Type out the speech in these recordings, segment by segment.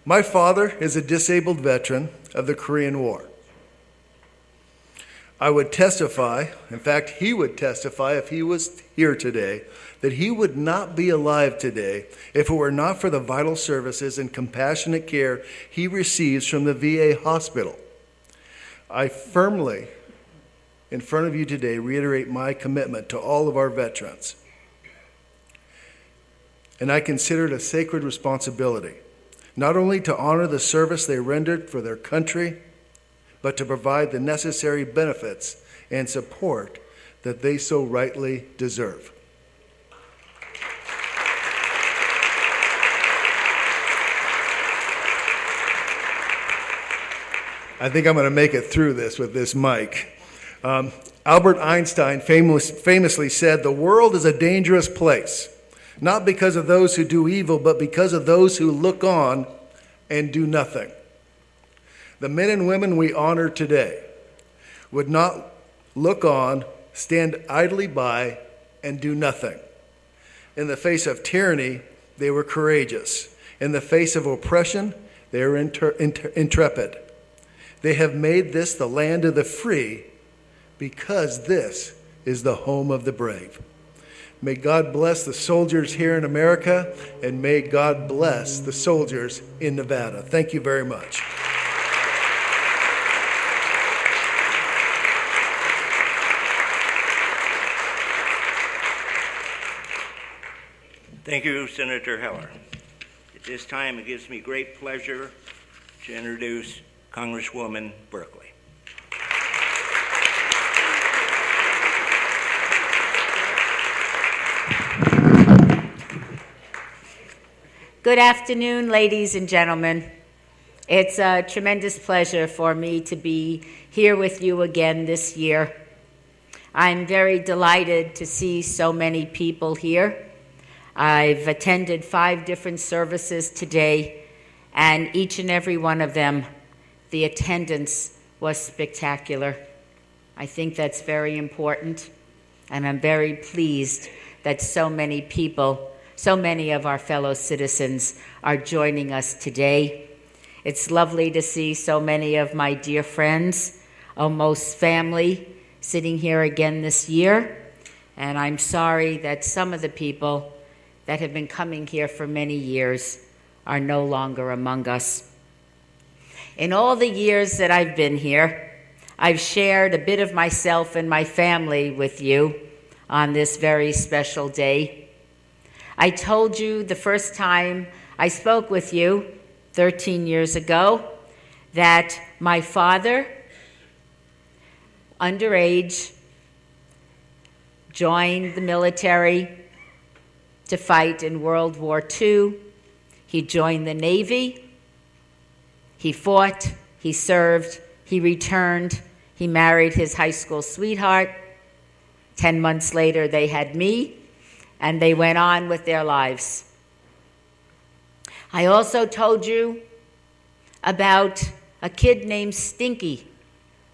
My father is a disabled veteran of the Korean War. I would testify, in fact, he would testify if he was here today, that he would not be alive today if it were not for the vital services and compassionate care he receives from the VA hospital. I firmly, in front of you today, reiterate my commitment to all of our veterans. And I consider it a sacred responsibility, not only to honor the service they rendered for their country, but to provide the necessary benefits and support that they so rightly deserve. I think I'm going to make it through this with this mic. Albert Einstein famously said, "The world is a dangerous place, not because of those who do evil, but because of those who look on and do nothing." The men and women we honor today would not look on, stand idly by, and do nothing. In the face of tyranny, they were courageous. In the face of oppression, they were intrepid. They have made this the land of the free because this is the home of the brave. May God bless the soldiers here in America, and may God bless the soldiers in Nevada. Thank you very much. Thank you, Senator Heller. At this time, it gives me great pleasure to introduce Congresswoman Berkeley. Good afternoon, ladies and gentlemen. It's a tremendous pleasure for me to be here with you again this year. I'm very delighted to see so many people here. I've attended 5 different services today, and each and every one of them, the attendance was spectacular. I think that's very important, and I'm very pleased that so many people, so many of our fellow citizens are joining us today. It's lovely to see so many of my dear friends, almost family, sitting here again this year, and I'm sorry that some of the people that have been coming here for many years are no longer among us. In all the years that I've been here, I've shared a bit of myself and my family with you on this very special day. I told you the first time I spoke with you 13 years ago that my father, underage, joined the military to fight in World War II. He joined the Navy. He fought, he served, he returned, he married his high school sweetheart. 10 months later, they had me, and they went on with their lives. I also told you about a kid named Stinky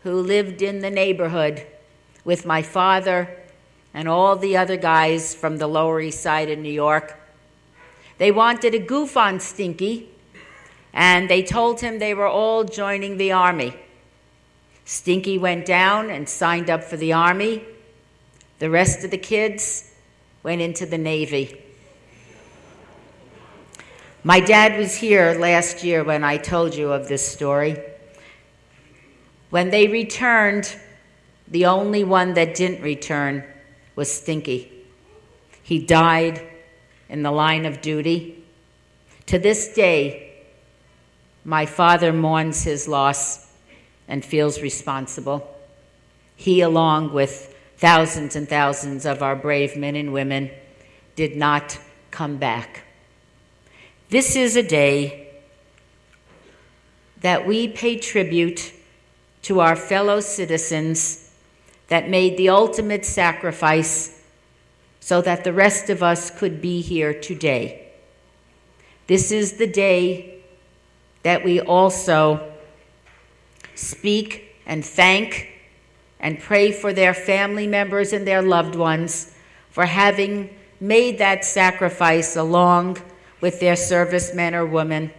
who lived in the neighborhood with my father and all the other guys from the Lower East Side of New York. They wanted a goof on Stinky, and they told him they were all joining the Army. Stinky went down and signed up for the Army. The rest of the kids went into the Navy. My dad was here last year when I told you of this story. When they returned, the only one that didn't return was Stinky. He died in the line of duty. To this day, my father mourns his loss and feels responsible. He, along with thousands and thousands of our brave men and women, did not come back. This is a day that we pay tribute to our fellow citizens that made the ultimate sacrifice so that the rest of us could be here today. This is the day that we also speak and thank and pray for their family members and their loved ones for having made that sacrifice along with their servicemen or women,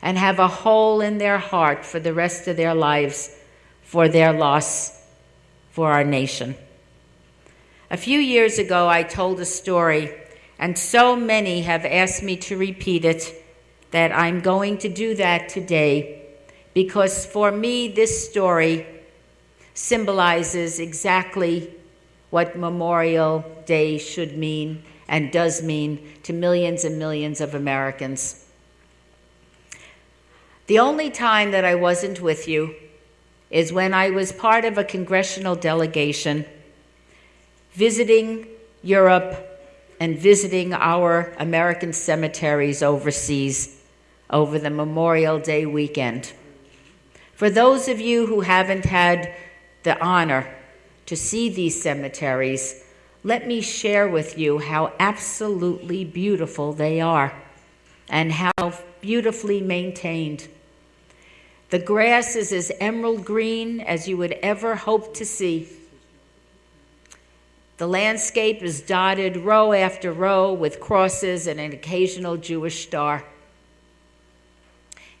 and have a hole in their heart for the rest of their lives for their loss for our nation. A few years ago, I told a story, and so many have asked me to repeat it that I'm going to do that today, because for me, this story symbolizes exactly what Memorial Day should mean and does mean to millions and millions of Americans. The only time that I wasn't with you is when I was part of a congressional delegation visiting Europe and visiting our American cemeteries overseas over the Memorial Day weekend. For those of you who haven't had the honor to see these cemeteries, let me share with you how absolutely beautiful they are and how beautifully maintained. The grass is as emerald green as you would ever hope to see. The landscape is dotted row after row with crosses and an occasional Jewish star.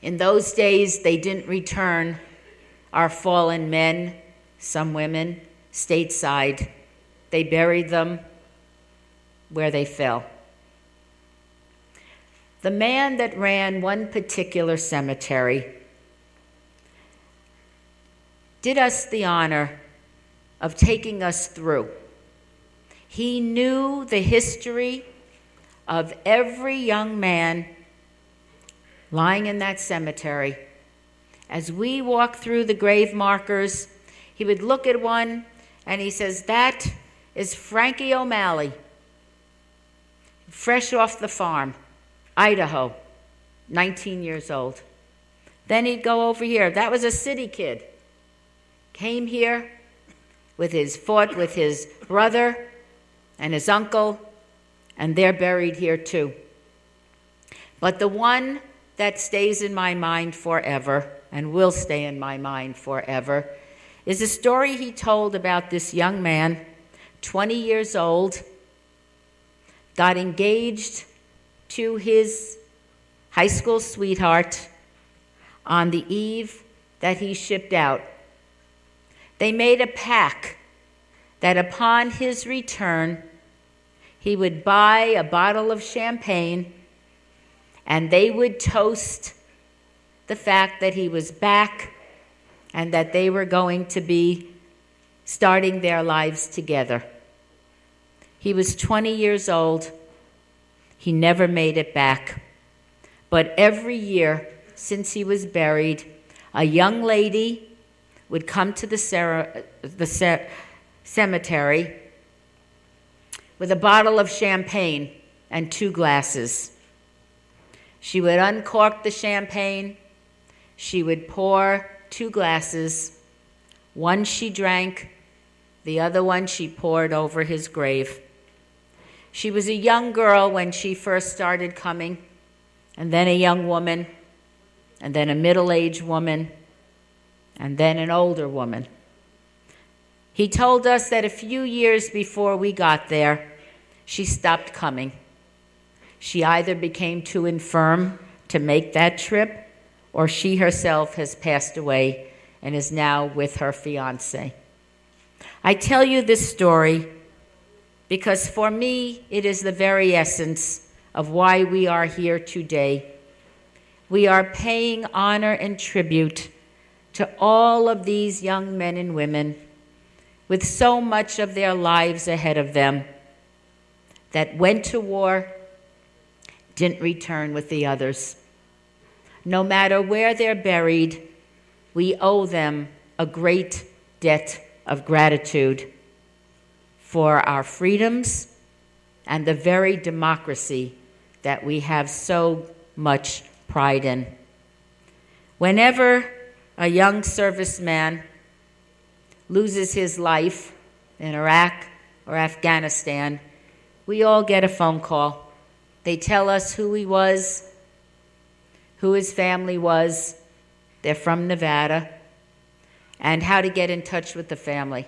In those days, they didn't return our fallen men, some women, stateside. They buried them where they fell. The man that ran one particular cemetery did us the honor of taking us through. He knew the history of every young man lying in that cemetery. As we walked through the grave markers, he would look at one and he says, "That is Frankie O'Malley, fresh off the farm, Idaho, 19 years old." Then he'd go over here. That was a city kid. Came here fought with his brother and his uncle, and they're buried here too. But the one that stays in my mind forever, and will stay in my mind forever, is a story he told about this young man, 20 years old, got engaged to his high school sweetheart on the eve that he shipped out. They made a pact that upon his return, he would buy a bottle of champagne and they would toast the fact that he was back and that they were going to be starting their lives together. He was 20 years old. He never made it back. But every year since he was buried, a young lady would come to the cemetery with a bottle of champagne and 2 glasses. She would uncork the champagne. She would pour 2 glasses. One she drank, the other one she poured over his grave. She was a young girl when she first started coming, and then a young woman, and then a middle-aged woman, and then an older woman. He told us that a few years before we got there, she stopped coming. She either became too infirm to make that trip, or she herself has passed away and is now with her fiancé. I tell you this story because for me, it is the very essence of why we are here today. We are paying honor and tribute to all of these young men and women with so much of their lives ahead of them that went to war, didn't return with the others. No matter where they're buried, we owe them a great debt of gratitude for our freedoms and the very democracy that we have so much pride in. Whenever a young serviceman loses his life in Iraq or Afghanistan, we all get a phone call. They tell us who he was, who his family was, they're from Nevada, and how to get in touch with the family.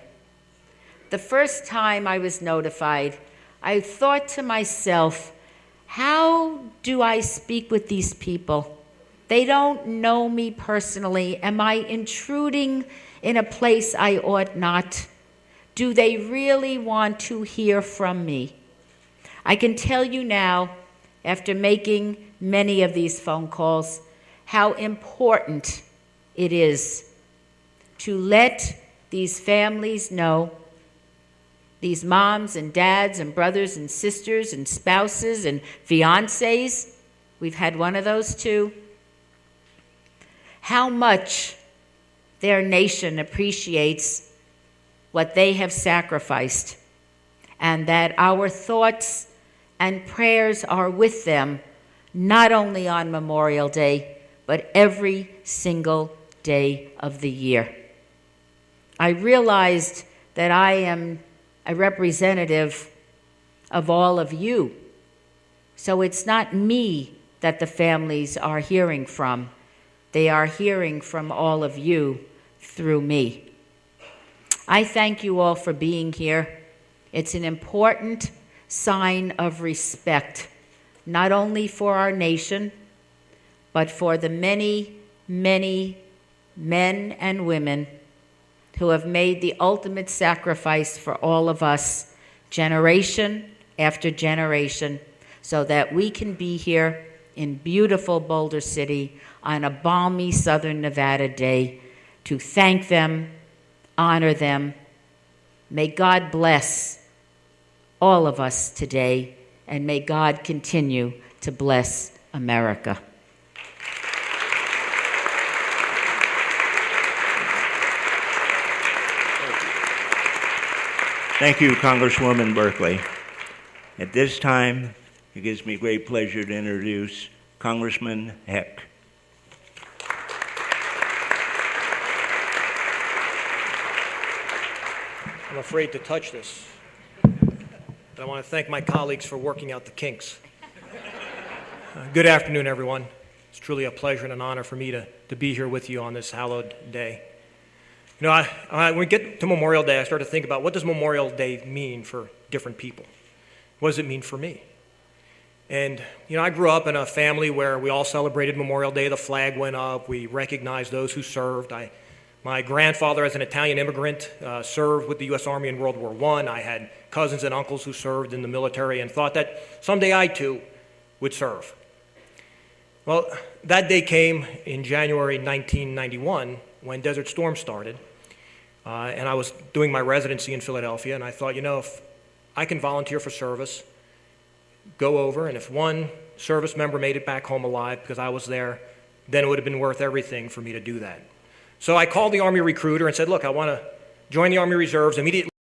The first time I was notified, I thought to myself, how do I speak with these people? They don't know me personally. Am I intruding in a place I ought not? Do they really want to hear from me? I can tell you now, after making many of these phone calls, how important it is to let these families know, these moms and dads and brothers and sisters and spouses and fiancés, we've had one of those too, how much their nation appreciates what they have sacrificed, and that our thoughts and prayers are with them, not only on Memorial Day, but every single day of the year. I realized that I am a representative of all of you. So it's not me that the families are hearing from. They are hearing from all of you through me. I thank you all for being here. It's an important sign of respect, not only for our nation, but for the many, many men and women who have made the ultimate sacrifice for all of us, generation after generation, so that we can be here in beautiful Boulder City on a balmy southern Nevada day to thank them, honor them. May God bless all of us today, and may God continue to bless America. Thank you, Congresswoman Berkeley. At this time, it gives me great pleasure to introduce Congressman Heck. I'm afraid to touch this, but I want to thank my colleagues for working out the kinks. Good afternoon, everyone. It's truly a pleasure and an honor for me to be here with you on this hallowed day. You know, when we get to Memorial Day, I start to think about what does Memorial Day mean for different people? What does it mean for me? And, you know, I grew up in a family where we all celebrated Memorial Day. The flag went up. We recognized those who served. My grandfather, as an Italian immigrant, served with the U.S. Army in World War I. I had cousins and uncles who served in the military and thought that someday I, too, would serve. Well, that day came in January 1991 when Desert Storm started. And I was doing my residency in Philadelphia, and I thought, you know, if I can volunteer for service, go over, and if one service member made it back home alive because I was there, then it would have been worth everything for me to do that. So I called the Army recruiter and said, look, I want to join the Army Reserves immediately.